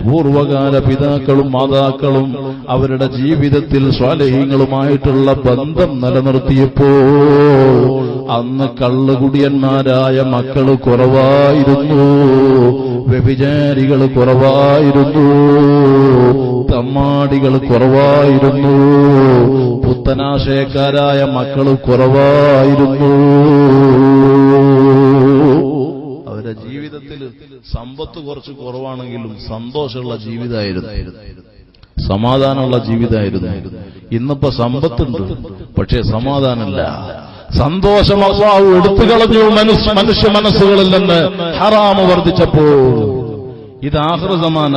പൂർവകാല പിതാക്കളും മാതാക്കളും അവരുടെ ജീവിതത്തിൽ സ്വാലിഹീങ്ങളുമായിട്ടുള്ള ബന്ധം നിലനിർത്തിയപ്പോൾ അന്ന് കള്ളുകുടിയന്മാരായ മക്കൾ കുറവായിരുന്നു, വ്യഭിചാരികൾ കുറവായിരുന്നു, തമ്മാടികൾ കുറവായിരുന്നു, പുത്തനാശയക്കാരായ മക്കൾ കുറവായിരുന്നു. അവരുടെ ജീവിതത്തിൽ സമ്പത്ത് കുറച്ച് കുറവാണെങ്കിലും സന്തോഷമുള്ള ജീവിതമായിരുന്നു, സമാധാനമുള്ള ജീവിതമായിരുന്നു. ഇന്നിപ്പോ സമ്പത്തുണ്ട്, പക്ഷേ സമാധാനമില്ല. സന്തോഷം അല്ലാഹു എടുത്തു കളഞ്ഞു മനുഷ്യ മനസ്സുകളിൽ നിന്ന് ഹറാമ് വർദ്ധിച്ചപ്പോൾ. ഇത് ആഖിർ സമാന.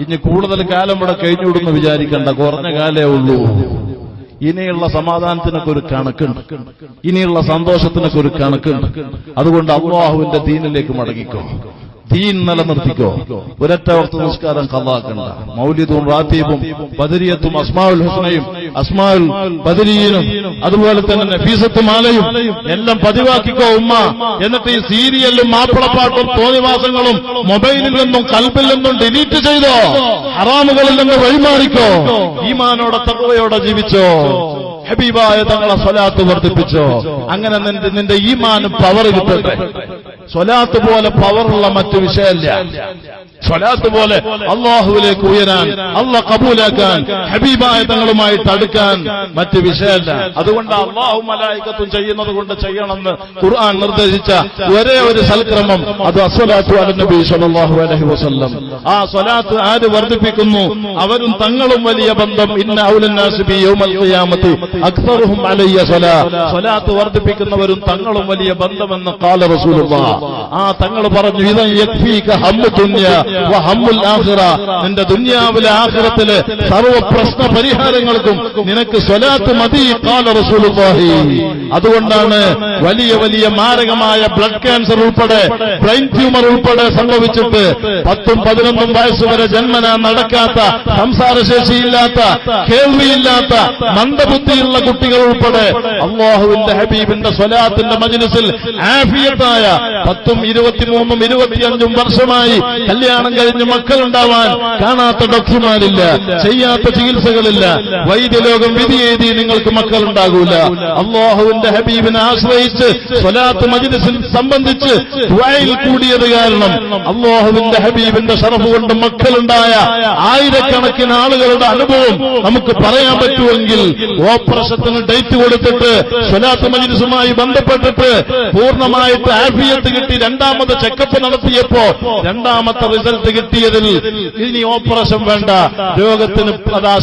ഇനി കൂടുതൽ കാലം ഇവിടെ കഴിഞ്ഞുവിടുന്ന് വിചാരിക്കണ്ട, കുറഞ്ഞ കാലേ ഉള്ളൂ. ഇനിയുള്ള സമാധാനത്തിനൊക്കെ ഒരു കണക്കുണ്ട്, ഇനിയുള്ള സന്തോഷത്തിനൊക്കെ ഒരു കണക്കുണ്ട്. അതുകൊണ്ട് അല്ലാഹുവിന്റെ ദീനിലേക്ക് മടങ്ങിക്കോ, ദീൻ നിലനിർത്തിക്കോ. ഒരൊറ്റ വക്ത് നിസ്കാരം ഖളാക്കണ്ട. മൗലിദും റാത്തീബും ബദരിയത്തും അസ്മാഉൽ ഹുസ്നയും അസ്മാഉൽ ബദരിയനും അതുപോലെ തന്നെ നഫീസത്തും മാലയും എല്ലാം പതിവാക്കിക്കോ ഉമ്മ. എന്നിട്ട് ഈ സീരിയലും മാപ്പിളപ്പാട്ടും തോന്നിവാസങ്ങളും മൊബൈലിൽ നിന്നും കൽബിൽ നിന്നും ഡിലീറ്റ് ചെയ്തോ, ഹറാമുകളിൽ നിന്ന് വഴിമാറിക്കോ, ഈമാനോടെ തഖ്വയോടെ ജീവിച്ചോ, ഹബീബായ തങ്ങളെ സ്വലാത്ത് വർദ്ധിപ്പിച്ചോ. അങ്ങനെ നിന്റെ ഈമാന് പവർ കിട്ടട്ടെ. സ്വലാത്ത് പോലെ പവറുള്ള മറ്റു വിഷയമല്ല. സ്വലാത്ത് പോലെ അല്ലാഹുവിലേക്ക് ഉയരാൻ, അല്ലാഹ് കബൂലാക്കാൻ, ഹബീബായ തങ്ങളുമായിട്ട് അടുക്കാൻ മറ്റു വിഷയമല്ല. അതുകൊണ്ട് അല്ലാഹും മലായികത്തും ചെയ്യുന്നത് കൊണ്ട് ചെയ്യണമെന്ന് ഖുർആൻ നിർദ്ദേശിച്ച ഒരേ ഒരു സൽക്രമം അത് അസ്സലാത്തു അലൻ നബി സ്വല്ലല്ലാഹു അലൈഹി വസല്ലം. ആ സ്വലാത്ത് ആര് വർദ്ധിപ്പിക്കുന്നു അവരും തങ്ങളും വലിയ ബന്ധം. ഇന്ന ഔലന്നാസി ബി യൗമൽ ഖിയാമത്തി അക്സറുഹും അലയ്യ സ്വലാ. സ്വലാത്ത് വർദ്ധിപ്പിക്കുന്നവരും തങ്ങളും വലിയ ബന്ധമെന്ന് ഖാല റസൂലുള്ളാഹ്. ആ തങ്ങൾ പറഞ്ഞു, ഇദൻ യക്ഫീക ഹമ്മു ദുനിയ വ ഹമ്മുൽ ആഖിറ. നിന്റെ ദുനിയാവിലെ ആഖിറത്തിലെ സർവ്വ പ്രശ്ന പരിഹാരങ്ങൾക്കും നിനക്ക് സ്വലാത്ത് മതി. ഖാല റസൂലുള്ളാഹി. അതുകൊണ്ടാണ് വലിയ വലിയ മാരകമായ ബ്ലഡ് ക്യാൻസർ ഉൾപ്പെടെ ബ്രെയിൻ ട്യൂമർ ഉൾപ്പെടെ സംഭവിച്ചിട്ട് 10-11 വയസ്സുവരെ ജന്മന നടക്കാത്ത, സംസാരശേഷിയില്ലാത്ത, കേൾവിയില്ലാത്ത, മന്ദബുദ്ധിയുള്ള കുട്ടികൾ ഉൾപ്പെടെ അല്ലാഹുവിന്റെ ഹബീബിന്റെ സ്വലാത്തിന്റെ മജ്ലിസിൽ ആഫിയത്തായ 10, 23, 25 വർഷമായി കല്യാണം കഴിഞ്ഞ് മക്കളുണ്ടാവാൻ കാണാത്ത ഡോക്ടർമാരില്ല, ചെയ്യാത്ത ചികിത്സകളില്ല. വൈദ്യലോകം വിധി എഴുതി നിങ്ങൾക്ക് മക്കളുണ്ടാകൂല. അല്ലാഹുവിന്റെ ഹബീബിനെ ആശ്രയിച്ച് സ്വലാത്ത് മജ്ലിസിൽ സംബന്ധിച്ച് ദുആയിൽ കൂടിയത് കാരണം അല്ലാഹുവിന്റെ ഹബീബിന്റെ ശറഫ് കൊണ്ട് മക്കളുണ്ടായ ആയിരക്കണക്കിന് ആളുകളുടെ അനുഭവം നമുക്ക് പറയാൻ പറ്റുമെങ്കിൽ, ഓപ്പറേഷത്തിന് ഡേറ്റ് കൊടുത്തിട്ട് സ്വലാത്ത് മജ്ലിസുമായി ബന്ധപ്പെട്ടിട്ട് പൂർണ്ണമായിട്ട് ആഫിയത്ത് കിട്ടി രണ്ടാമത് ചെക്കപ്പ് നടത്തിയപ്പോ രണ്ടാമത്തെ റിസൾട്ട് കിട്ടിയതിൽ ഇനി ഓപ്പറേഷൻ വേണ്ട, രോഗത്തിന്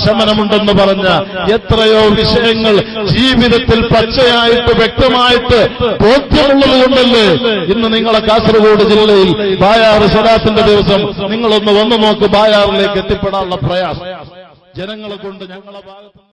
ശമനമുണ്ടെന്ന് പറഞ്ഞ എത്രയോ വിഷയങ്ങൾ ജീവിതത്തിൽ പച്ചയായിട്ട് വ്യക്തമായിട്ട് ബോധ്യമുള്ളത് കൊണ്ടല്ലേ ഇന്ന് നിങ്ങളെ കാസർഗോഡ് ജില്ലയിൽ ബായാറ് സ്വലാത്തിന്റെ ദിവസം നിങ്ങളൊന്ന് വന്നു നോക്ക്. ബായാറിലേക്ക് എത്തിപ്പെടാനുള്ള പ്രയാസം ജനങ്ങളെ കൊണ്ട് ഞങ്ങളെ ഭാഗത്ത്